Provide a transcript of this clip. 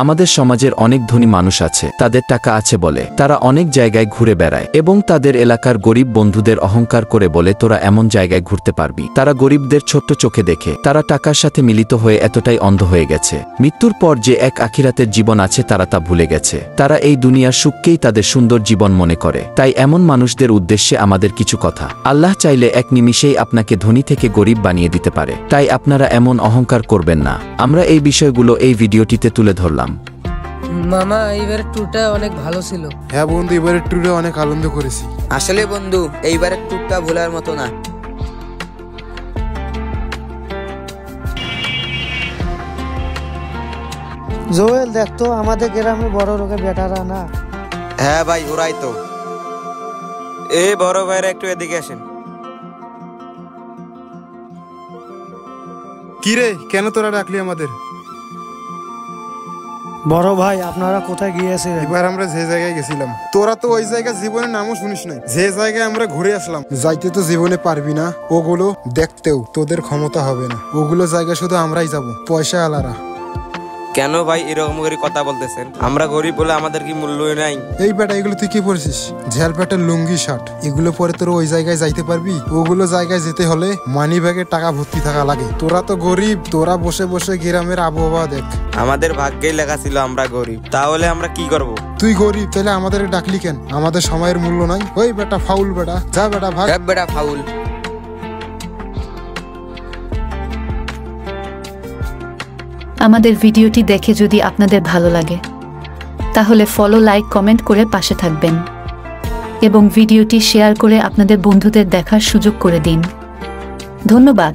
আমাদের সমাজের অনেক ধনী মানুষ আছে, তাদের টাকা আছে বলে তারা অনেক জায়গায় ঘুরে বেড়ায় এবং তাদের এলাকার গরিব বন্ধুদের অহংকার করে বলে তোরা এমন জায়গায় ঘুরতে পারবি। তারা গরিবদের ছোট্ট চোখে দেখে, তারা টাকার সাথে মিলিত হয়ে এতটাই অন্ধ হয়ে গেছে। মৃত্যুর পর যে এক আখিরাতের জীবন আছে তারা তা ভুলে গেছে। তারা এই দুনিয়ার সুখকেই তাদের সুন্দর জীবন মনে করে। তাই এমন মানুষদের উদ্দেশ্যে আমাদের কিছু কথা। আল্লাহ চাইলে এক নিমিষেই আপনাকে ধনী থেকে গরিব বানিয়ে দিতে পারে। তাই আপনারা এমন অহংকার করবেন না। আমরা এই বিষয়গুলো এই ভিডিওটিতে তুলে ধরলাম। মামা, এইবারের ট্যুরটা অনেক ভালো ছিল। হ্যাঁ বন্ধু, এবারের ট্যুরে অনেক আনন্দ করেছি। আসলে বন্ধু, এইবারের ট্যুরটা ভোলার মতো না। জোয়েল, দেখতো আমাদের গ্রামে বড় লোকের বেটারা না। হ্যাঁ ভাই, ওরাই তো। এই বড় ভাইরা একটু এদিকে আসেন। কি রে, কেন তোরা ডাকলি আমাদের? বড় ভাই, আপনারা কোথায় গিয়েছিলেন? এবার আমরা যে জায়গায় গেছিলাম, তোরা তো ওই জায়গা জীবনে নামও শুনিস নাই। যে জায়গায় আমরা ঘুরে আসলাম, যাইতে তো জীবনে পারবি না, ওগুলো দেখতেও তোদের ক্ষমতা হবে না। ওগুলো জায়গা শুধু আমরাই যাব, পয়সা আলারা। কেন ভাই এরকম করে কথা বলতেছেন? আমরা গরিব বলে আমাদের কি মূল্যই নাই? এই বেটা, এগুলো তুই কি পড়ছিস? ঝাল প্যাটের লুঙ্গি শার্ট, এগুলো পরে তোর ওই জায়গায় যাইতে পারবি? ওগুলো জায়গায় যেতে হলে মানি ব্যাগে টাকা ভর্তি থাকা লাগে। তোরা তো গরিব, তোরা বসে বসে গ্রামের আবহাওয়া দেখ। আমাদের ভাগ্যেই লেখা ছিল আমরা গরিব, তাহলে আমরা কি করব? তুই গরিব, তাহলে আমাদের ডাকলি কেন? আমাদের সময়ের মূল্য নাই? ওই বেটা ফাউল বেটা, যা বেটা ভাগ। বেটা ফাউল। আমাদের ভিডিওটি দেখে যদি আপনাদের ভালো লাগে তাহলে ফলো, লাইক, কমেন্ট করে পাশে থাকবেন এবং ভিডিওটি শেয়ার করে আপনাদের বন্ধুদের দেখার সুযোগ করে দিন। ধন্যবাদ।